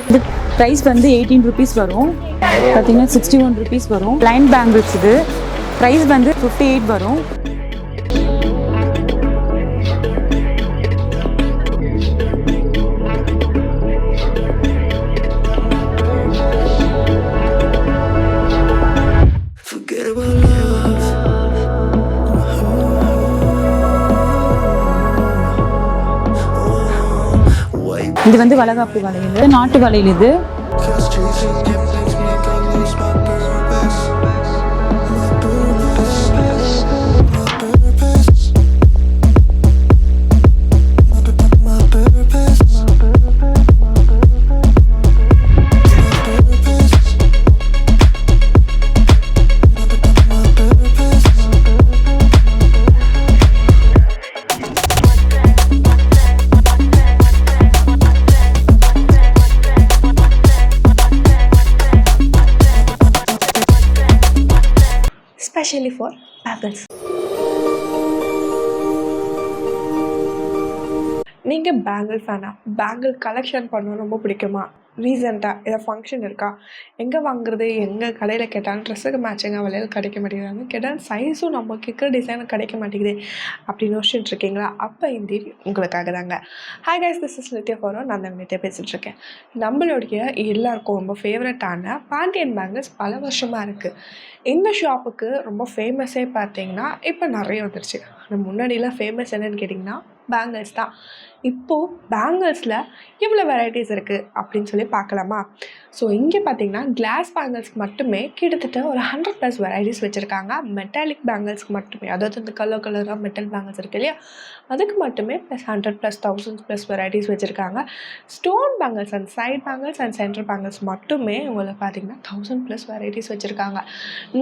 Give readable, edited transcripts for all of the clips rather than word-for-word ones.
இது ப்ரைஸ் வந்து 18 ருபீஸ் வரும். பார்த்தீங்கன்னா 61 ருபீஸ் வரும். லைன் பேங்கிள்ஸ் இது ப்ரைஸ் வந்து 58 வரும். இது வந்து வளகாப்பு வளையல், நாட்டு வளையல். இது especially for bangles. நீங்கள் பேங்கிள் ஃபேனா? பேங்கிள் கலெக்ஷன் பண்ண ரொம்ப பிடிக்குமா? ரீசெண்டாக ஏதாவது ஃபங்க்ஷன் இருக்கா? எங்கே வாங்குறது? எங்கே கடையில் கேட்டாலும் ட்ரெஸ்ஸுக்கு மேட்சிங்காக வளையல் கிடைக்க மாட்டேங்கிறாங்க, கேட்டால் சைஸும் நம்ம கேட்குற டிசைனும் கிடைக்க மாட்டேங்குது அப்படின்னு யோசிச்சுட்டு இருக்கீங்களா? அப்போ இந்த உங்களுக்காக தாங்க. Hi guys, this is Nithya Pharaoh. நான் தான் நித்யா பேசிகிட்ருக்கேன். நம்மளுடைய எல்லாருக்கும் ரொம்ப ஃபேவரட்டான பாண்டியன் பேங்கிள்ஸ் பல வருஷமாக இருக்குது. இந்த ஷாப்புக்கு ரொம்ப ஃபேமஸே பார்த்தீங்கன்னா இப்போ நிறைய வந்துருச்சு. ஆனால் முன்னாடிலாம் ஃபேமஸ் என்னென்னு கேட்டிங்கன்னா பேங்கிள்ஸ் தான். இப்போது பேங்கிள்ஸில் எவ்வளோ வெரைட்டிஸ் இருக்குது அப்படின்னு சொல்லி பார்க்கலாமா? ஸோ இங்கே பார்த்தீங்கன்னா கிளாஸ் பேங்கிள்ஸ்க்கு மட்டுமே கிட்டத்தட்ட ஒரு 100+ வெரைட்டிஸ் வச்சுருக்காங்க. மெட்டாலிக் பேங்கிள்ஸ்க்கு மட்டுமே, அதாவது இந்த கலராக மெட்டல் பேங்கிள்ஸ் இருக்குது இல்லையா, அதுக்கு மட்டுமே +100+, 1000+ வெரைட்டிஸ் வச்சுருக்காங்க. Stone bangles and side bangles and centre bangles மட்டுமே உங்களுக்கு பார்த்திங்கன்னா 1000+ வெரைட்டிஸ் வச்சுருக்காங்க.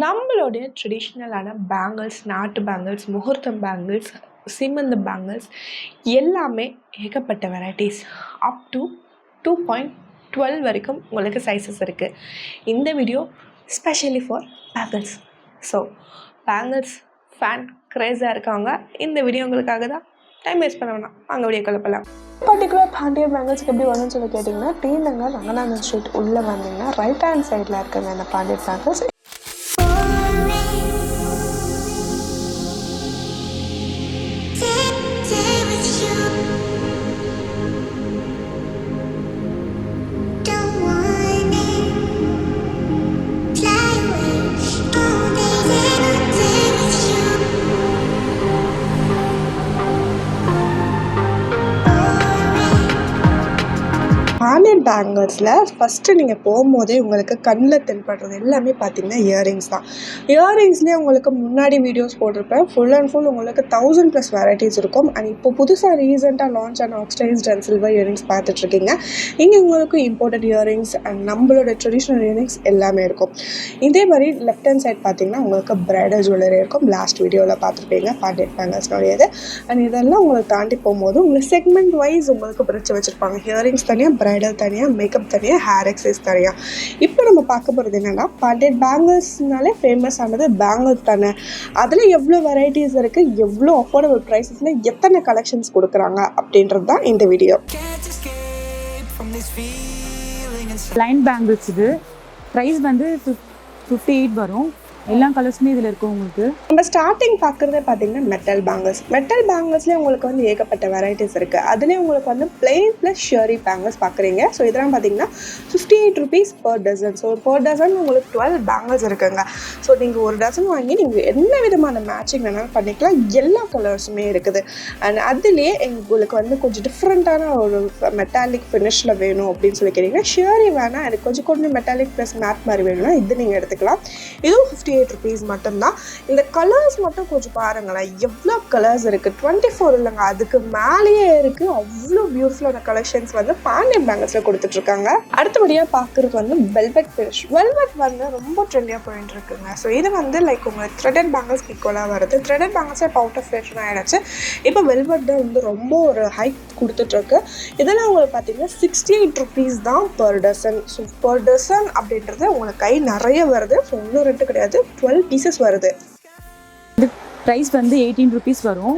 நம்மளுடைய ட்ரெடிஷ்னலான பேங்கிள்ஸ், நாட்டு பேங்கிள்ஸ், முகூர்த்தம் பேங்கிள்ஸ், சிமந்த பேங்கிள்ஸ் எல்லாமே ஏகப்பட்ட வெரைட்டிஸ், அப் டு 2.12 வரைக்கும் உங்களுக்கு சைஸஸ் இருக்குது. இந்த video specially for bangles. So bangles fan க்ரேஸாக இருக்காங்க. இந்த வீடியோ உங்களுக்காக தான். டைம் வேஸ்ட் பண்ண வேணாம், அங்கே வீடியோ கிளப்பலாம். பர்டிகுலர் பாண்டியன் பேங்கிள்ஸ்க்கு எப்படி வரணும்னு சொல்லி கேட்டிங்கன்னா, டீநகர் ரங்கநாதன் ஸ்ட்ரீட் உள்ளே வந்தீங்கன்னா ரைட் ஹேண்ட் சைடில் இருக்குங்க இந்த பாண்டியன் பேங்கிள்ஸ். பாண்டியன் பேங்கிள்ஸில் ஃபஸ்ட்டு நீங்கள் போகும்போதே உங்களுக்கு கண்ணில் தென்படுறது எல்லாமே பார்த்தீங்கன்னா இயரிங்ஸ் தான். இயரிங்ஸ்லேயே உங்களுக்கு முன்னாடி வீடியோஸ் போட்டிருப்பேன். ஃபுல் அண்ட் ஃபுல் உங்களுக்கு 1000+ வெரைட்டிஸ் இருக்கும். அண்ட் இப்போ புதுசாக ரீசெண்டாக லான்ச் ஆன ஆக்சிடைஸ்ட் அண்ட் சில்வர் இயரிங்ஸ் பார்த்துட்ருக்கீங்க. இங்கே உங்களுக்கு இம்போர்ட்டட் இயரிங்ஸ் அண்ட் நம்மளோட ட்ரெடிஷ்னல் இயரிங்ஸ் எல்லாமே இருக்கும். இதே மாதிரி லெஃப்ட் ஹேண்ட் சைட் பார்த்தீங்கன்னா உங்களுக்கு பிரைடல் ஜுவல்லரி இருக்கும். லாஸ்ட் வீடியோவில் பார்த்துருப்பீங்க பாண்டியன் பேங்கிள்ஸ்னுடையது. அண்ட் இதெல்லாம் உங்களுக்கு தாண்டி போகும்போது உங்களுக்கு செக்மெண்ட் வைஸ் உங்களுக்கு பிரித்து வச்சுருப்பாங்க. இயரிங்ஸ் தனியாக, பிரைடல் தனியாக, மேக்கப் தனியாக, ஹேர் எக்ஸசைஸ் தனியாக. இப்போ நம்ம பார்க்க போகிறது என்னென்னா, பாண்டியன் பேங்கிள்ஸ்னாலே ஃபேமஸ் ஆனது பேங்கிள்ஸ் தானே. அதில் எவ்வளோ வெரைட்டிஸ் இருக்குது, எவ்வளோ அஃபோர்டபுள் ப்ரைஸஸில் எத்தனை கலெக்ஷன்ஸ் கொடுக்குறாங்க அப்படின்றது தான் இந்த வீடியோ. லைன் பேங்கிள்ஸ் இது ப்ரைஸ் வந்து 58 வரும். எல்லா கலர்ஸுமே இதில் இருக்கும். உங்களுக்கு நம்ம ஸ்டார்டிங் பார்க்குறதே பார்த்தீங்கன்னா மெட்டல் பேங்கிள்ஸ். மெட்டல் பேங்கிள்ஸ்லேயே உங்களுக்கு வந்து ஏகப்பட்ட வெரைட்டிஸ் இருக்குது. அதுலேயே உங்களுக்கு வந்து பிளெயின் ப்ளஸ் ஷியரி பேங்கிள்ஸ் பார்க்குறீங்க. ஸோ இதெல்லாம் பார்த்தீங்கன்னா 58 rupees per dozen. So per dozen உங்களுக்கு 12 பேங்கிள்ஸ் இருக்குங்க. ஸோ நீங்கள் ஒரு டசன் வாங்கி நீங்கள் என்ன விதமான மேட்சிங் வேணாலும் பண்ணிக்கலாம். எல்லா கலர்ஸுமே இருக்குது. அண்ட் அதுலேயே உங்களுக்கு வந்து கொஞ்சம் டிஃப்ரெண்ட்டான ஒரு மெட்டாலிக் ஃபினிஷில் வேணும் அப்படின்னு சொல்லி கேட்டிங்கன்னா ஷியரி வேணால், எனக்கு கொஞ்சம் மெட்டாலிக் ப்ளஸ் மேட் மாதிரி வேணும்னா இது நீங்கள் எடுத்துக்கலாம். இதுவும் 58 rupees மட்டும்தான். இந்த கலர்ஸ் மட்டும் கொஞ்சம் பாருங்களேன், எவ்வளோ கலர்ஸ் இருக்குது. 24 இல்லைங்க, அதுக்கு மேலேயே இருக்குது. அவ்வளோ பியூட்டிஃபுல்லான கலெக்ஷன்ஸ் வந்து பாண்டியன் பேங்கிள்ஸில் கொடுத்துட்ருக்காங்க. அடுத்தபடியாக பார்க்குறது வந்து வெல்வெட் ஃபினிஷ். வெல்வெட் வந்து ரொம்ப ட்ரெண்டியாக போயிட்டு இருக்குங்க. ஸோ இது வந்து லைக் உங்களுக்கு த்ரெடட் பேங்கிள்ஸ்க்கு ஈக்குவலாக வருது. த்ரெடட் பேங்கிள்ஸே இப்போ அவுட் ஆஃப் ஃபேஷன் ஆகிடுச்சு. இப்போ வெல்வெட் தான் வந்து ரொம்ப ஒரு ஹைக் கொடுத்துட்ருக்கு. இதெல்லாம் உங்களுக்கு பார்த்தீங்கன்னா 68 rupees தான் per dozen. So per dozen அப்படின்றது உங்களுக்கு கை நிறைய வருது. ஸோ இன்னும் ரெண்டு கிடையாது, 12 pieces வருது. இது ப்ரைஸ் வந்து 18 ருபீஸ் வரும்.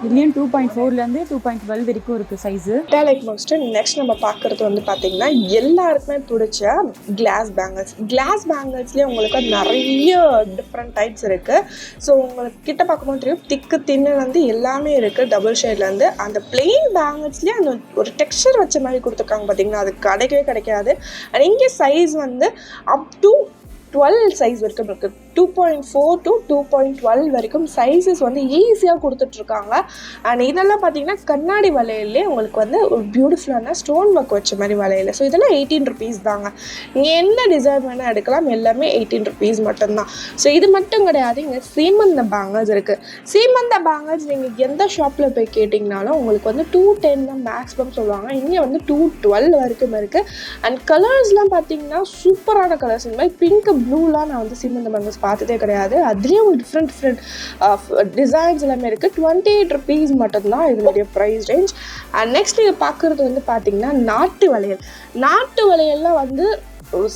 இதுலேயும் 2.4லேருந்து 2.12 வரைக்கும் இருக்குது சைஸு. லைக் மோஸ்ட்டு நெக்ஸ்ட் நம்ம பார்க்குறது வந்து பார்த்திங்கன்னா எல்லாருக்குமே பிடிச்ச கிளாஸ் பேங்கிள்ஸ்லேயே உங்களுக்கு நிறைய டிஃப்ரெண்ட் டைப்ஸ் இருக்குது. ஸோ உங்களுக்கு கிட்ட பார்க்கும்போது தெரியும் திக்கு தின்னுலேருந்து எல்லாமே இருக்குது. டபுள் ஷேட்லேருந்து அந்த பிளெயின் பேங்கிள்ஸ்லேயே அந்த ஒரு டெக்ஸ்சர் வச்ச மாதிரி கொடுத்துருக்காங்க பார்த்திங்கன்னா, அது கிடைக்கவே கிடைக்காது. அண்ட் இங்கே சைஸ் வந்து அப் டு 12 சைஸ் வரைக்கும் இருக்குது. 2.4 to 2.12 வரைக்கும் சைஸஸ் வந்து ஈஸியாக கொடுத்துட்ருக்காங்க. அண்ட் இதெல்லாம் பார்த்தீங்கன்னா கண்ணாடி வளையல்லே உங்களுக்கு வந்து ஒரு பியூட்டிஃபுல்லான ஸ்டோன் ஒர்க் வச்ச மாதிரி வளையல். ஸோ இதெல்லாம் 18 rupees தாங்க. நீங்கள் என்ன டிசைன் வேணால் எடுக்கலாம், எல்லாமே 18 rupees மட்டும்தான். ஸோ இது மட்டும் கிடையாது, இங்கே சீமந்த பேங்கிள்ஸ் இருக்குது. சீமந்த பேங்கிள்ஸ் நீங்கள் எந்த ஷாப்பில் போய் கேட்டிங்கனாலும் உங்களுக்கு வந்து 210 தான் மேக்ஸிமம் சொல்லுவாங்க. இங்கே வந்து 212 வரைக்கும் இருக்குது. அண்ட் கலர்ஸ்லாம் பார்த்தீங்கன்னா சூப்பரான கலர்ஸ். இந்த மாதிரி பிங்க் ப்ளூலாம் நான் வந்து சீமந்த பேங்கிள்ஸ் பார்த்ததே கிடையாது. அதுலேயும் ஒரு டிஃப்ரெண்ட் டிசைன்ஸ் எல்லாமே இருக்குது. 28 rupees மட்டும்தான் இதனுடைய ப்ரைஸ் ரேஞ்ச். அண்ட் நெக்ஸ்ட் நீங்கள் பார்க்குறது வந்து பார்த்திங்கன்னா நாட்டு வளையல்லாம் வந்து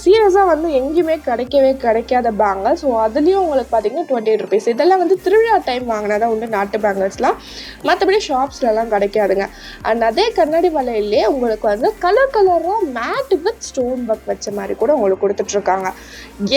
சீரியஸாக வந்து எங்கேயுமே கிடைக்காத பேங்கிள்ஸ். ஸோ அதுலேயும் உங்களுக்கு பார்த்தீங்கன்னா 28 rupees. இதெல்லாம் வந்து திருவிழா டைம் வாங்கினதான் உண்டு நாட்டு பேங்கிள்ஸ்லாம், மற்றபடி ஷாப்ஸ்லலாம் கிடைக்காதுங்க. அண்ட் அதே கண்ணாடி வளையல்லே உங்களுக்கு வந்து கலராக மேட் வித் ஸ்டோன் ஒர்க் வச்ச மாதிரி கூட உங்களுக்கு கொடுத்துட்ருக்காங்க.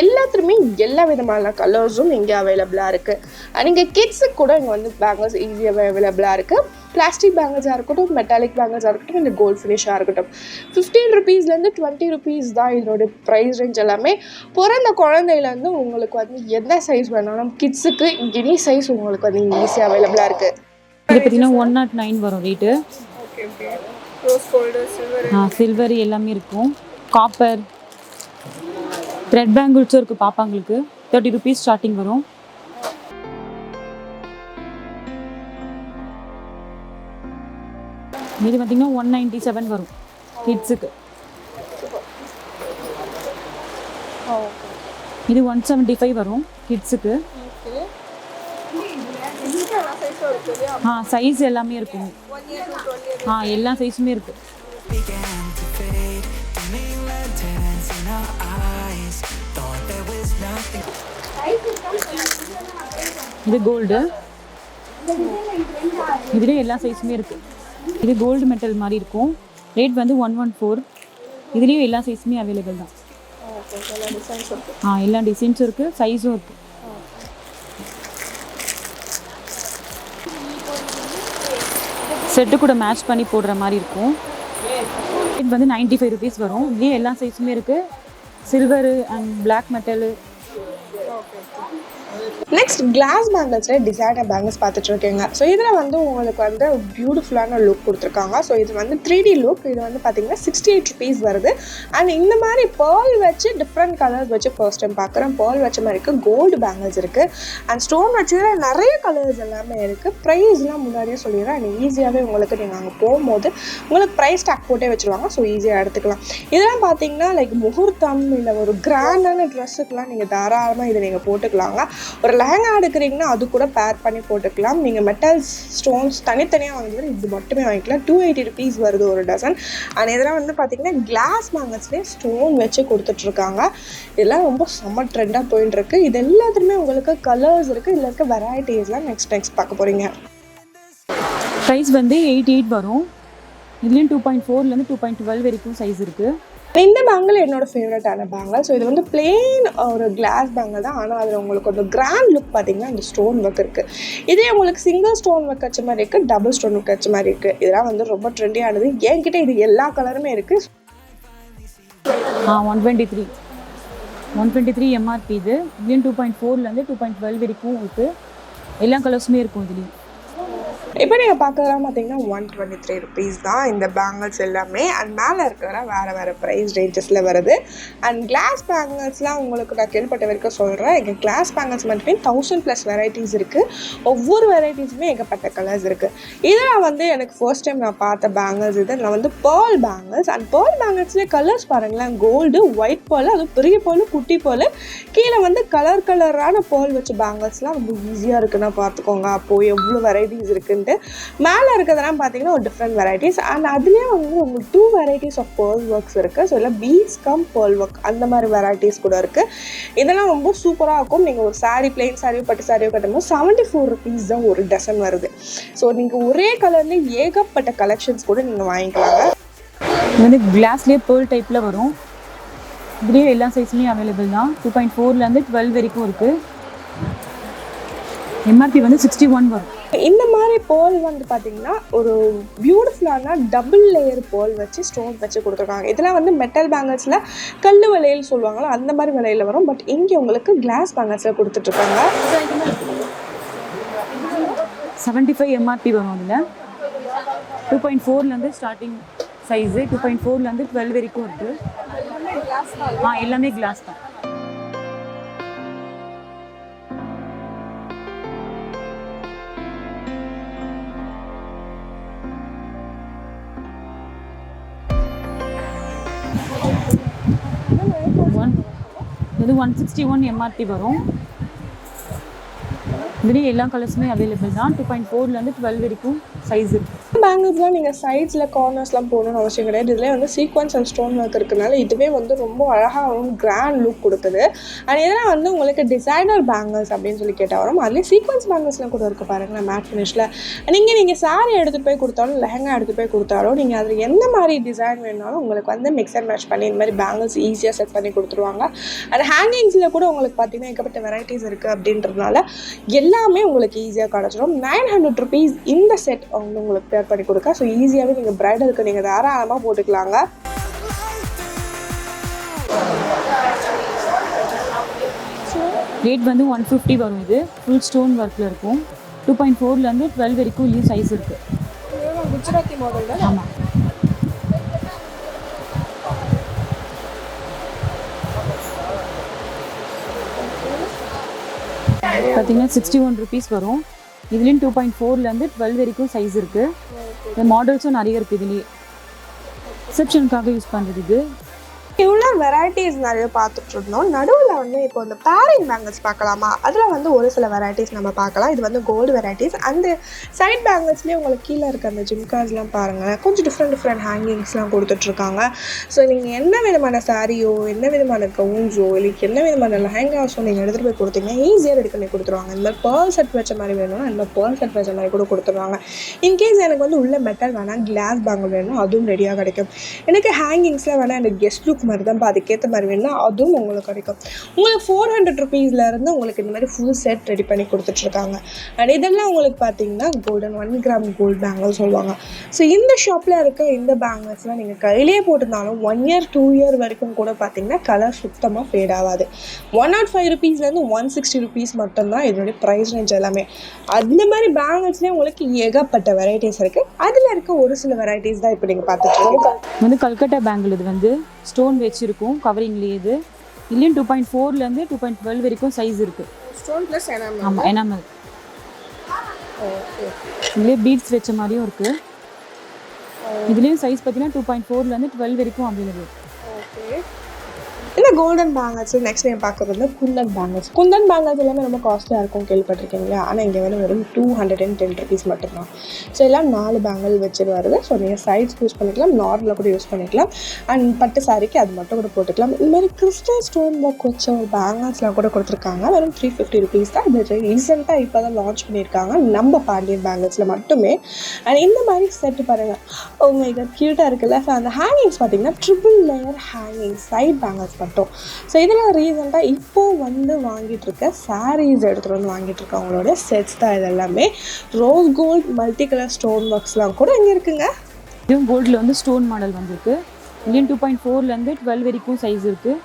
எல்லாத்துலேயுமே எல்லா விதமான கலர்ஸும் இங்கே அவைலபிளாக இருக்குது. அண்ட் இங்கே கிட்ஸுக்கு கூட இங்கே வந்து பேங்கிள்ஸ் ஈஸியாக அவைலபிளாக இருக்குது. பிளாஸ்டிக் பேங்கிள்ஸாக இருக்கட்டும், மெட்டாலிக் பேங்கிள்ஸாக இருக்கட்டும், இந்த கோல்ட் ஃபினிஷாக இருக்கட்டும். 15 rupeesலேருந்து 20 rupees தான் இதோட ப்ரைஸ் ரேஞ்ச் எல்லாமே. பிறந்த குழந்தையிலேருந்து உங்களுக்கு வந்து எந்த சைஸ் வேணாலும் கிட்ஸுக்கு எனி சைஸ் உங்களுக்கு வந்து ஈஸியாக அவைலபிளாக இருக்குது. இது பார்த்தீங்கன்னா 109 வரும் ரேட்டு. ரோஸ் கோல்டு, சில்வர் எல்லாமே இருக்கும். காப்பர் த்ரெட் பேங்கிள்ஸும் இருக்குது பாப்பாங்களுக்கு. 30 rupees ஸ்டார்டிங் வரும். இது பார்த்தீங்கன்னா 197 வரும் கிட்ஸுக்கு. இது 175 வரும் கிட்ஸுக்கு. சைஸ் எல்லாமே இருக்கும். எல்லா சைஸுமே இருக்கு. இது கோல்டு. இதுலேயும் எல்லா சைஸுமே இருக்கு. இது கோல்டு மெட்டல் மாதிரி இருக்கும். ரேட் வந்து 114. இதுலேயும் எல்லா சைஸுமே அவைலபிள் தான். எல்லா டிசைன்ஸும் இருக்குது, சைஸும் இருக்குது. செட்டு கூட மேட்ச் பண்ணி போடுற மாதிரி இருக்கும். ரேட் வந்து 95 rupees வரும். இதுலேயும் எல்லா சைஸுமே இருக்குது. Silver and black metal. Next glass பேங்கிள்ஸில் டிசைனர் பேங்கிள்ஸ் பார்த்துட்ருக்கீங்க. ஸோ இதில் வந்து உங்களுக்கு வந்து பியூட்டிஃபுல்லான லுக் கொடுத்துருக்காங்க. ஸோ இது வந்து 3D லுக். இது வந்து பார்த்திங்கன்னா 68 rupees வருது. அண்ட் இந்த மாதிரி பேர்ல் வச்சு டிஃப்ரெண்ட் கலர்ஸ் வச்சு ஃபர்ஸ்ட் டைம் பார்க்குறேன். பேர்ல் வச்ச மாதிரி இருக்குது, கோல்டு பேங்கிள்ஸ் இருக்குது, அண்ட் ஸ்டோன் வச்சு நிறைய கலர்ஸ் எல்லாமே இருக்குது. ப்ரைஸ்லாம் முன்னாடியே சொல்லிடுறேன். அண்ட் ஈஸியாகவே உங்களுக்கு நீங்கள் அங்கே போகும்போது உங்களுக்கு ப்ரைஸ் டேக் போட்டே வச்சுருவாங்க. ஸோ ஈஸியாக எடுத்துக்கலாம். இதெல்லாம் பார்த்தீங்கன்னா லைக் முகூர்த்தம் இல்லை ஒரு கிராண்டான ட்ரெஸ்ஸுக்கெலாம் நீங்கள் தாராளமாக இதை நீங்கள் போட்டுக்கலாங்க. ஒரு லெஹங்கா எடுக்கிறீங்கன்னா அது கூட பேர் பண்ணி போட்டுக்கலாம். நீங்கள் மெட்டல்ஸ் ஸ்டோன்ஸ் தனித்தனியாக வாங்குறது இது மட்டுமே வாங்கிக்கலாம். 280 rupees வருது ஒரு டசன். அண்ட் இதெல்லாம் வந்து பார்த்திங்கன்னா கிளாஸ் பேங்கிள்ஸ்லேயே ஸ்டோன் வச்சு கொடுத்துட்ருக்காங்க. இதெல்லாம் ரொம்ப செம்ம ட்ரெண்டாக போயிட்டுருக்கு. இது எல்லாத்துலேயுமே உங்களுக்கு கலர்ஸ் இருக்குது. இதில் இருக்க வெரைட்டிஸ்லாம் நெக்ஸ்ட் பார்க்க போகிறீங்க. ப்ரைஸ் வந்து 88 வரும். இதுலேயும் 2.4லேருந்து 2.12 வரைக்கும் சைஸ் இருக்குது. இந்த பேங்கிள் என்னோடய ஃபேவரட்டான பேங்கிள். ஸோ இது வந்து பிளெயின் ஒரு கிளாஸ் பேங்கிள் தான். ஆனால் அதில் உங்களுக்கு ஒரு கிராண்ட் லுக் பார்த்திங்கன்னா இந்த ஸ்டோன் ஒர்க் இருக்குது. இதே உங்களுக்கு சிங்கிள் ஸ்டோன் ஒர்க் வச்ச மாதிரி இருக்குது, டபுள் ஸ்டோன் ஒர்க் வச்ச மாதிரி இருக்குது. இதெல்லாம் வந்து ரொம்ப ட்ரெண்டியானது. என்கிட்ட இது எல்லா கலருமே இருக்குது. 123 MRP இது. இதுலேயும் 2.4லேருந்து 2.12 வரைக்கும் இருக்குது. எல்லா கலர்ஸுமே இருக்கும் இதுலேயும். இப்போ நீங்கள் பார்க்கலாம் பார்த்தீங்கன்னா 123 rupees தான் இந்த பேங்கிள்ஸ் எல்லாமே. அண்ட் மேலே இருக்கிற வேறு ப்ரைஸ் ரேஞ்சஸில் வருது. அண்ட் கிளாஸ் பேங்கிள்ஸ்லாம் உங்களுக்கு நான் கேள்விப்பட்ட வரைக்கும் சொல்கிறேன். எங்கள் கிளாஸ் பேங்கிள்ஸ் மட்டுமே 1000+ வெரைட்டிஸ் இருக்குது. ஒவ்வொரு வெரைட்டிஸுமே ஏகப்பட்ட கலர்ஸ் இருக்குது. இதில் வந்து எனக்கு ஃபர்ஸ்ட் டைம் நான் பார்த்த பேங்கிள்ஸ் இது. நான் வந்து பேர்ல் பேங்கிள்ஸ். அண்ட் பேர்ல் பேங்கிள்ஸ்லேயே கலர்ஸ் பாருங்களேன். கோல்டு, ஒயிட் பேர்ல், அது பெரிய பேர்ல், குட்டி பேர்ல், கீழே வந்து கலரான பேர்ல் வச்ச பேங்கிள்ஸ்லாம் ரொம்ப ஈஸியாக இருக்குன்னா பார்த்துக்கோங்க. அப்போது எவ்வளோ வெரைட்டிஸ் இருக்குது டிஃப்ரெண்ட்டு. மேலே இருக்கிறதெல்லாம் பார்த்தீங்கன்னா ஒரு டிஃப்ரெண்ட் வெரைட்டிஸ். அண்ட் அதுலேயே வந்து உங்களுக்கு 2 வெரைட்டிஸ் ஆஃப் பேர்ல் ஒர்க்ஸ் இருக்குது. ஸோ இல்லை பீட்ஸ் கம் பேர்ல் ஒர்க் அந்த மாதிரி வெரைட்டிஸ் கூட இருக்குது. இதெல்லாம் ரொம்ப சூப்பராக இருக்கும். நீங்கள் ஒரு சாரீ பிளெயின் சாரியோ பட்டு சாரியோ கட்டும்போது 74 rupees தான் ஒரு டசன் வருது. ஸோ நீங்கள் ஒரே கலர்லேயே ஏகப்பட்ட கலெக்ஷன்ஸ் கூட நீங்கள் வாங்கிக்கலாங்க. இது வந்து கிளாஸ்லேயே பேர்ல் டைப்பில் வரும். இதுலேயே எல்லா சைஸ்லேயும் அவைலபிள் தான். 2.4லேருந்து 12 வரைக்கும் இருக்குது. எம்ஆர்பி வந்து 61 வரும். இந்த மாதிரி பேர்ல் வந்து பார்த்தீங்கன்னா ஒரு பியூட்டிஃபுல்லான டபுள் லேயர் பேர்ல் வச்சு ஸ்டோன் வச்சு கொடுத்துருக்காங்க. இதெல்லாம் வந்து மெட்டல் பேங்கிள்ஸில் கல் வளையல் சொல்லுவாங்களோ அந்த மாதிரி வளையல் வரும். பட் இங்கே உங்களுக்கு கிளாஸ் பேங்கிள்ஸில் கொடுத்துட்ருக்காங்க. 75 எம்ஆர்பி வரும். அதில் 2.4லேருந்து ஸ்டார்டிங் சைஸு, 2.4லேருந்து 12 வரைக்கும் இருக்குது. எல்லாமே கிளாஸ் தான். இது 161 எம்ஆர்பி வரும். இதுலேயே எல்லா கலர்ஸுமே அவைலபிள் தான். 2.4லேருந்து 12 வரைக்கும் சைஸ் இருக்குது. பேங்கிள்ஸ்லாம் நீங்கள் சைட்ஸில் கார்னர்ஸ்லாம் போகணுன்னு அவசியம் கிடையாது. இதில் வந்து சீக்வன்ஸ் அண்ட் ஸ்டோன் ஒர்க் இருக்கிறதுனால இதுவே வந்து ரொம்ப அழகாகவும் கிராண்ட் லுக் கொடுக்குது. அண்ட் இதெல்லாம் வந்து உங்களுக்கு டிசைனர் பேங்கிள்ஸ் அப்படின்னு சொல்லி கேட்டால் வரும். அதுலேயும் சீக்வன்ஸ் பேங்கிள்ஸ்லாம் கூட இருக்குது பாருங்களேன் மேட் ஃபினிஷில். நீங்கள் சாரீ எடுத்துகிட்டு போய் கொடுத்தாலும் லெஹங்கா எடுத்துகிட்டு போய் கொடுத்தாலும் நீங்கள் அதில் எந்த மாதிரி டிசைன் வேணாலும் உங்களுக்கு வந்து மிக்ஸ் அண்ட் மேட்ச் பண்ணி இந்த மாதிரி பேங்கிள்ஸ் ஈஸியாக செட் பண்ணி கொடுத்துருவாங்க. அண்ட் ஹேங்கிங்ஸில் கூட உங்களுக்கு பார்த்தீங்கன்னா ஏகப்பட்ட வெரைட்டிஸ் இருக்குது அப்படின்றதுனால எல்லாமே உங்களுக்கு ஈஸியாக கிடச்சிடும். 900 rupees இந்த செட் வந்து உங்களுக்கு பேர் பண்ணி கொடுக்க. ஸோ ஈஸியாகவே நீங்கள் பிரைடலுக்கு நீங்கள் தாராளமாக போட்டுக்கலாங்க. ரேட் வந்து 150 வரும். இது ஃபுல் ஸ்டோன் ஒர்க்கில் இருக்கும். 2.4லேருந்து 12 வரைக்கும் இல்லையும் சைஸ் இருக்குது. குஜராத்தி மாடல் தான். ஆமாம். பார்த்தீங்கன்னா 61 rupees வரும். இதுலேயும் 2.4லேருந்து 12 வரைக்கும் சைஸ் இருக்குது. இந்த மாடல்ஸும் நிறைய இருக்குது. இதுலேயே ரிசப்ஷனுக்காக யூஸ் பண்ணுறது. இது இவ்வளோ வெரைட்டிஸ் நிறைய பார்த்துட்டு இருந்தோம். நடுவில் வந்து இப்போ இந்த பேரிங் பேங்கிள்ஸ் பார்க்கலாமா? அதில் வந்து ஒரு சில வெரைட்டிஸ் நம்ம பார்க்கலாம். இது வந்து கோல்டு வெரைட்டிஸ். அந்த சைட் பேங்கிள்ஸ்லேயே உங்களுக்கு கீழே இருக்க அந்த ஜிம்காஸ்லாம் பாருங்கள், கொஞ்சம் டிஃப்ரெண்ட் ஹேங்கிங்ஸ்லாம் கொடுத்துட்ருக்காங்க. ஸோ நீங்கள் என்ன விதமான சாரியோ என்ன விதமான கவுன்ஸோ இல்லை என்ன விதமான லெஹங்காஸோ நீங்கள் எடுத்துகிட்டு போய் கொடுத்தீங்கன்னா ஈஸியாக ரெடி பண்ணி கொடுத்துருவாங்க. இந்த மாதிரி பேர்ல் செட் வச்ச மாதிரி வேணும்னா இந்த மாதிரி பேர்ல் செட் வச்ச மாதிரி கூட கொடுத்துருவாங்க. இன்கேஸ் எனக்கு வந்து உள்ள மெட்டல் வேணாம் கிளாஸ் பேங்கிள் வேணும் அதுவும் ரெடியாக கிடைக்கும். எனக்கு ஹேங்கிங்ஸ்லாம் வேணால் எனக்கு கெஸ்ட் லுக் மாதிரி தான் அதுக்கேற்ற மாதிரி வேணும்னா அதுவும் உங்களுக்கு கிடைக்கும். உங்களுக்கு 400 rupeesலேருந்து உங்களுக்கு இந்த மாதிரி ஃபுல் செட் ரெடி பண்ணி கொடுத்துட்ருக்காங்க. அண்ட் இதெல்லாம் உங்களுக்கு பார்த்தீங்கன்னா கோல்டன் 1 gram கோல்டு பேங்கிள் சொல்லுவாங்க. ஸோ இந்த ஷாப்பில் இருக்க இந்த பேங்கிள்ஸ்லாம் நீங்கள் கையிலேயே போட்டிருந்தாலும் 1 year 2 year வரைக்கும் கூட பார்த்தீங்கன்னா கலர் சுத்தமாக ஃபேட் ஆகாது. 105 rupeesலேருந்து 160 rupees மட்டும்தான் இதனுடைய ப்ரைஸ் ரேஞ்ச் எல்லாமே. அந்த மாதிரி பேங்கிள்ஸ்லேயே உங்களுக்கு ஏகப்பட்ட வெரைட்டிஸ் இருக்குது. அதில் இருக்க ஒரு சில வெரைட்டிஸ் தான் இப்போ நீங்கள் பார்த்துட்டு வந்து கல்கட்டா பேங்கிள். இது வந்து ஸ்டோன் வச்சுருக்கும் கவரிங்லேயே. இது இல்லையும் 2.4லேருந்து 2.12 வரைக்கும் சைஸ் இருக்குது. Stone plus enamel. ஆமாம், எனாமல். இதுலேயே பீட்ஸ் வச்ச மாதிரியும் இருக்குது. இதுலேயும் சைஸ் பார்த்தீங்கன்னா 2.4லேருந்து 12 வரைக்கும் அவைலபிள். ஓகே. இந்த கோல்டன் பேங்கிள்ஸ் நெக்ஸ்ட் டைம் பார்க்குறது வந்து குந்தன் பேங்கிள்ஸ். குந்தன் பேங்கிள்ஸ் எல்லாமே ரொம்ப காஸ்ட்லியாக இருக்கும் கேள்விப்பட்டிருக்கீங்களா? ஆனால் இங்கே வந்து வெறும் 210 rupees மட்டும்தான். ஸோ எல்லாம் 4 பேங்கிள் வச்சுட்டு வருது. ஸோ நீங்கள் சைஸ் யூஸ் பண்ணிக்கலாம், நார்மலாக கூட யூஸ் பண்ணிக்கலாம். அண்ட் பட்டு சாரிக்கு அது மட்டும் கூட போட்டுக்கலாம். இந்த மாதிரி கிறிஸ்டல் ஸ்டோன் ஒர்க் வச்ச ஒரு பேங்கிள்ஸ்லாம் கூட கொடுத்துருக்காங்க. வெறும் 350 rupees தான். இது ரீசெண்டாக இப்போ தான் லான்ச் பண்ணியிருக்காங்க நம்ம பாண்டியன் பேங்கிள்ஸில் மட்டுமே. அண்ட் இந்த மாதிரி செட்டு பாருங்கள், ஓ மை காட் க்யூட்டாக இருக்குல்ல. ஸோ அந்த ஹேங்கிங்ஸ் பார்த்தீங்கன்னா triple layer hanging side bangles மட்டும். ஸோ இதெல்லாம் ரீசெண்டாக இப்போது வந்து வாங்கிட்டு இருக்க சாரீஸ் எடுத்துகிட்டு வந்து வாங்கிட்டு இருக்கவங்களோட செட்ஸ் தான் இது எல்லாமே. Rose gold multi colour stone ஒர்க்ஸ்லாம் கூட இங்கே இருக்குங்க. இதுவும் கோல்டில் வந்து ஸ்டோன் மாடல் வந்திருக்கு. இந்தியன் 2.4லேருந்து 12 வரைக்கும் சைஸ் இருக்குது.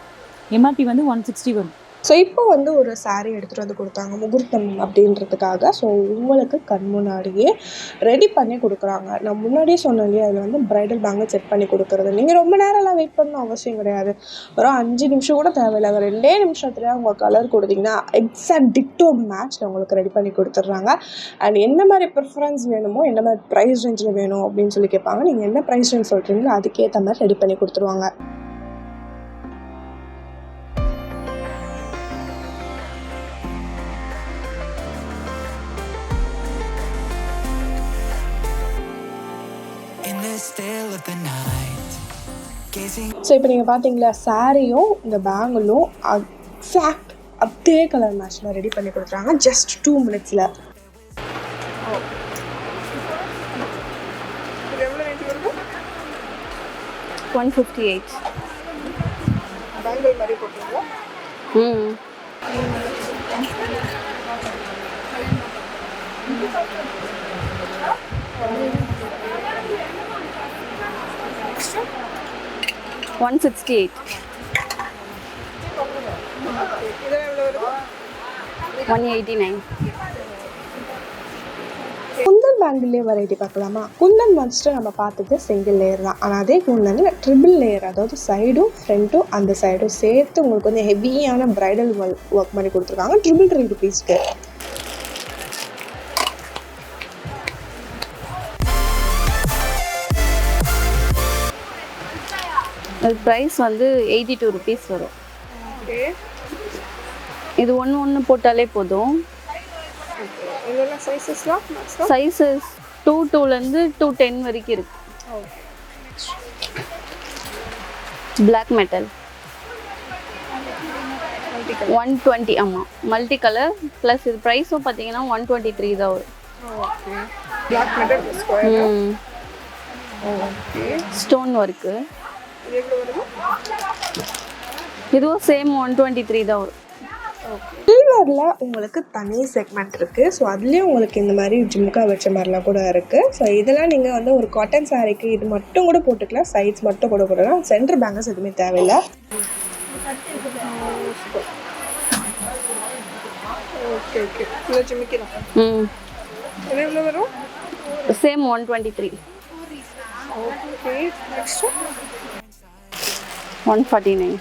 எம்ஆர்பி வந்து 160 வரும். ஸோ இப்போ வந்து ஒரு சாரீ எடுத்துகிட்டு வந்து கொடுத்தாங்க முகூர்த்தம் அப்படின்றதுக்காக. ஸோ உங்களுக்கு கண் முன்னாடியே ரெடி பண்ணி கொடுக்குறாங்க. நான் முன்னாடியே சொன்னேன் இல்லையா, அதில் வந்து ப்ரைடல் பேங்கிள் செட் பண்ணி கொடுக்குறது. நீங்கள் ரொம்ப நேரம்லாம் வெயிட் பண்ணணும் அவசியம் கிடையாது. ஒரு 5 நிமிஷம் கூட தேவையில்லை. 2 நிமிஷத்துல உங்கள் கலர் கொடுத்தீங்கன்னா எக்ஸாக்ட் டிக்டோ மேட்ச்சில் உங்களுக்கு ரெடி பண்ணி கொடுத்துட்றாங்க. அண்ட் என்ன மாதிரி ப்ரிஃபரன்ஸ் வேணுமோ என்ன மாதிரி ப்ரைஸ் ரேஞ்சில் வேணும் அப்படின்னு சொல்லி கேட்பாங்க. நீங்கள் என்ன ப்ரைஸ் ரேஞ்ச் சொல்கிறீங்களோ அதுக்கேற்ற மாதிரி ரெடி பண்ணி கொடுத்துருவாங்க. still of the night, gazing. So இப்போ நீங்கள் பார்த்தீங்களா, சாரியும் இந்த பேங்கிளும் எக்ஸாக்ட் அதே கலர் மேட்ச்சில் ரெடி பண்ணி கொடுத்துறாங்க ஜஸ்ட் 2 minutesல. இது எவ்வளோ ரேட் வருது? 158. பேங்கிள் மாதிரி போட்டுருங்க. ம் 168. இதெல்லாம் எவ்வளோ வருது? 189. குந்தன் பேங்கிள்லேயே வெரைட்டி பார்க்கலாமா? குந்தன் மஸ்ட்டு நம்ம பார்த்தது சிங்கிள் லேயர் தான். ஆனால் அதே குந்தனில் ட்ரிபிள் லேயர், அதாவது சைடும் ஃப்ரண்ட்டும் அந்த சைடும் சேர்த்து உங்களுக்கு வந்து ஹெவியான ப்ரைடல் ஒர்க் மாதிரி கொடுத்துருக்காங்க. 3 rupeesக்கு. அது ப்ரைஸ் வந்து 82 rupees வரும். ஓகே, இது ஒன்று போட்டாலே போதும். இதெல்லாம் சைஸஸ்லாம் சைஸஸ் 22லேருந்து 210 வரைக்கும் இருக்கு. Black metal 120. ஆமாம், மல்டி கலர் ப்ளஸ் இது ப்ரைஸும் பார்த்தீங்கன்னா 123 தான் வரும். Okay, black metal square. Okay, stone work. இது எவ்வளோ வருது? இதுவும் சேம் 123 தான் வரும். சில்வரில் உங்களுக்கு தனி செக்மெண்ட் இருக்குது. ஸோ அதுலேயும் உங்களுக்கு இந்த மாதிரி ஜிம்கா வச்ச மாதிரிலாம் கூட இருக்குது. ஸோ இதெல்லாம் நீங்கள் வந்து ஒரு காட்டன் சாரீக்கு இது மட்டும் கூட போட்டுக்கலாம், சைட்ஸ் மட்டும் கூட போட்டுக்கலாம். சென்டர் பேங்கல்ஸ் எதுவுமே தேவையில்லை. ஓகே ஓகே, இல்லை ஜிமிக்கி தான். இது எவ்வளோ வரும்? சேம் 123. Okay, next 149.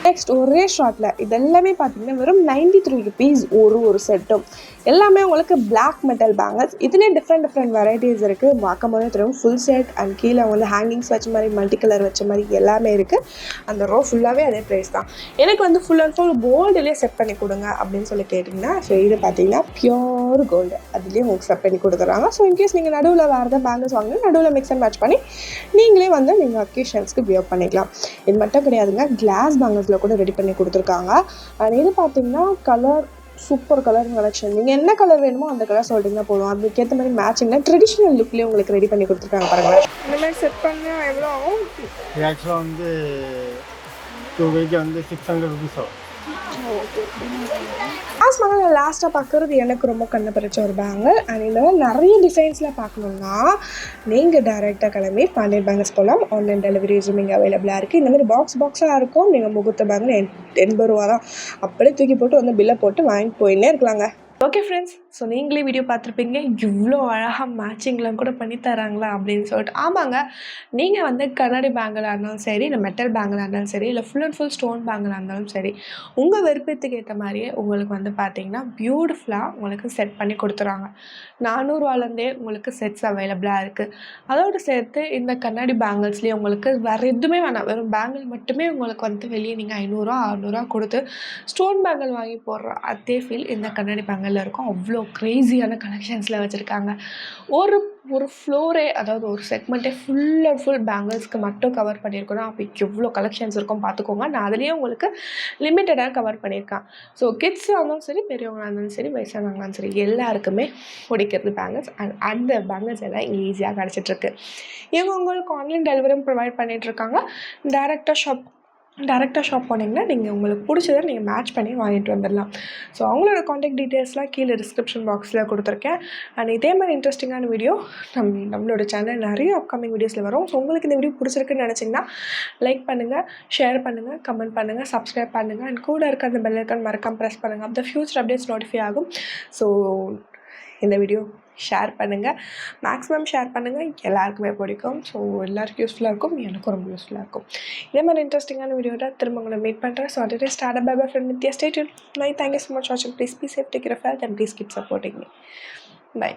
நெக்ஸ்ட் ஒரே ஷார்ட்டில் இதெல்லாமே பார்த்தீங்கன்னா வெறும் 93 rupees ஒரு செட்டும். எல்லாமே உங்களுக்கு பிளாக் மெட்டல் பேங்கிள்ஸ். இதுலேயே டிஃப்ரெண்ட் வெரைட்டிஸ் இருக்குது. பார்க்கும் போதே தெரியும். ஃபுல் செட் அண்ட் கீழே வந்து ஹேங்கிங்ஸ் வச்ச மாதிரி, மல்டி கலர் வச்ச மாதிரி எல்லாமே இருக்குது. அந்த ரோ ஃபுல்லாகவே அதே ப்ரைஸ் தான். எனக்கு வந்து ஃபுல் அண்ட் ஃபுல் கோல்டுலேயே செட் பண்ணி கொடுங்க அப்படின்னு சொல்லி கேட்டிங்கன்னா, ஸோ இது பார்த்தீங்கன்னா பியோர் கோல்டு, அதுலேயே உங்களுக்கு செட் பண்ணி கொடுக்குறாங்க. ஸோ இன்கேஸ் நீங்கள் நடுவில் வேறு எதாவது பேங்கிள்ஸ் வாங்கினா நடுவில் மிக்ஸ் அண்ட் மேட்ச் பண்ணி நீங்களே வந்து நீங்கள் அக்கேஷன்ஸ்க்கு வியர் பண்ணிக்கலாம். இது மட்டும் கிடையாதுங்க, கிளாஸ் பேங்கிள்ஸில் கூட ரெடி பண்ணி கொடுத்துருக்காங்க. அண்ட் இது பார்த்தீங்கன்னா கலர் சூப்பர் கலர் கலெக்ஷன். நீங்கள் என்ன கலர் வேணுமோ அந்த கலர் சொல்லிட்டீங்கன்னா போதும். அதுக்கேற்ற மாதிரி மேட்சிங்கில் ட்ரெடிஷ்னல் லுக்லேயே உங்களுக்கு ரெடி பண்ணி கொடுத்துருக்காங்க பாருங்கள். இந்த மாதிரி செட் பண்ணால் எவ்வளோ ஆகும்? ஆக்சுவலாக வந்து 2 week வந்து 600 rupees ஆகும். லாஸ்ட்டாக பார்க்குறது எனக்கு ரொம்ப கண்ணை பறிச்ச ஒரு பேங்கிள். அண்ட் இதில் நிறைய டிசைன்ஸில் பார்க்கணுன்னா நீங்கள் டைரெக்டாக கிளம்பி பாண்டியன் பேங்கிள்ஸ் போகலாம். ஆன்லைன் டெலிவரிஸும் இங்கே அவைலபிளாக இருக்குது. இந்த மாதிரி பாக்ஸாக இருக்கும். நீங்கள் முகூர்த்த பேங்கில் 80 ரூபா தான். அப்படியே தூக்கி போட்டு வந்து பில்லை போட்டு வாங்கிட்டு போயின்னே இருக்கலாங்க. ஓகே ஃப்ரெண்ட்ஸ், ஸோ நீங்களே வீடியோ பார்த்துருப்பீங்க, இவ்வளோ அழகாக மேட்சிங்லாம் கூட பண்ணி தராங்களா அப்படின்னு சொல்லிட்டு. ஆமாங்க, நீங்கள் வந்து கண்ணாடி பேங்கிளாக இருந்தாலும் சரி, இல்லை மெட்டல் பேங்கிளாக இருந்தாலும் சரி, இல்லை ஃபுல் அண்ட் ஃபுல் ஸ்டோன் பேங்கிளாக இருந்தாலும் சரி, உங்கள் விருப்பத்துக்கு ஏற்ற மாதிரியே உங்களுக்கு வந்து பார்த்தீங்கன்னா பியூட்டிஃபுல்லாக உங்களுக்கு செட் பண்ணி கொடுத்துறாங்க. 400 ரூபாலேருந்தே உங்களுக்கு செட்ஸ் அவைலபிளாக இருக்குது. அதோடு சேர்த்து இந்த கண்ணாடி பேங்கிள்ஸ்லேயே உங்களுக்கு வேறு எதுவுமே வேணாம், வெறும் பேங்கிள் மட்டுமே உங்களுக்கு வந்து வெளியே நீங்கள் 500 600 கொடுத்து ஸ்டோன் பேங்கிள் வாங்கி போடுற அதே ஃபீல் இந்த கண்ணாடி பேங்கிள் இருக்கும். அவ்வளோ க்ரேஸியான கலெக்ஷன்ஸில் வச்சுருக்காங்க. ஒரு ஃப்ளோரே, அதாவது ஒரு செக்மெண்ட்டே ஃபுல் அண்ட் ஃபுல் பேங்கிள்ஸ்க்கு மட்டும் கவர் பண்ணியிருக்கோன்னா அப்போ எவ்வளோ கலெக்ஷன்ஸ் இருக்கும் பார்த்துக்கோங்க. நான் அதுலேயே உங்களுக்கு லிமிட்டடாக கவர் பண்ணியிருக்கேன். ஸோ கிட்ஸாக இருந்தாலும் சரி, பெரியவங்களாக இருந்தாலும் சரி, வயசானவங்களாக இருந்தாலும் சரி, எல்லாருக்குமே பிடிக்கிறது பேங்கிள்ஸ். அண்ட் அந்த பேங்கிள்ஸ் எல்லாம் இங்கே ஈஸியாக கிடச்சிட்ருக்கு. இவங்க உங்களுக்கு ஆன்லைன் டெலிவரியும் ப்ரொவைட் பண்ணிகிட்ருக்காங்க. டேரெக்டாக ஷாப் போனீங்கன்னா நீங்கள் உங்களுக்கு பிடிச்சதை நீங்கள் மேட்ச் பண்ணி வாங்கிட்டு வந்துடலாம். ஸோ அவங்களோட காண்டாக்ட் டீட்டெயில்ஸ்லாம் கீழே டிஸ்கிரிப்ஷன் பாக்ஸில் கொடுத்துருக்கேன். அண்ட் இதே மாதிரி இன்ட்ரெஸ்டிங்கான வீடியோ நம்மளோட சேனல் நிறைய அப்கமிங் வீடியோஸில் வரும். ஸோ உங்களுக்கு இந்த வீடியோ பிடிச்சிருக்குன்னு நினச்சிங்கன்னா லைக் பண்ணுங்கள், ஷேர் பண்ணுங்கள், கமெண்ட் பண்ணுங்கள், சப்ஸ்கிரைப் பண்ணுங்கள். அண்ட் கூட இருக்க அந்த பெல் ஐக்கான் மறக்காம ப்ரெஸ் பண்ணுங்கள். அப்போ ஃபியூச்சர் அப்டேட்ஸ் நோட்டிஃபை ஆகும். ஸோ இந்த வீடியோ ஷேர் பண்ணுங்கள், மேக்ஸிமம் ஷேர் பண்ணுங்கள். எல்லாருக்குமே பிடிக்கும். ஸோ எல்லாருக்கும் யூஸ்ஃபுல்லாக இருக்கும், எனக்கும் ரொம்ப யூஸ்ஃபுல்லாக இருக்கும். இதே மாதிரி இன்ட்ரெஸ்டிங்கான வீடியோட திரும்ப உங்களை மீட் பண்ணுறேன். ஸோ அதுவே start bye bye friend Nithya. Stay tune. Bye. Thank you so much வாட்சிங். Please safe, take care of health and please keep supporting me. By.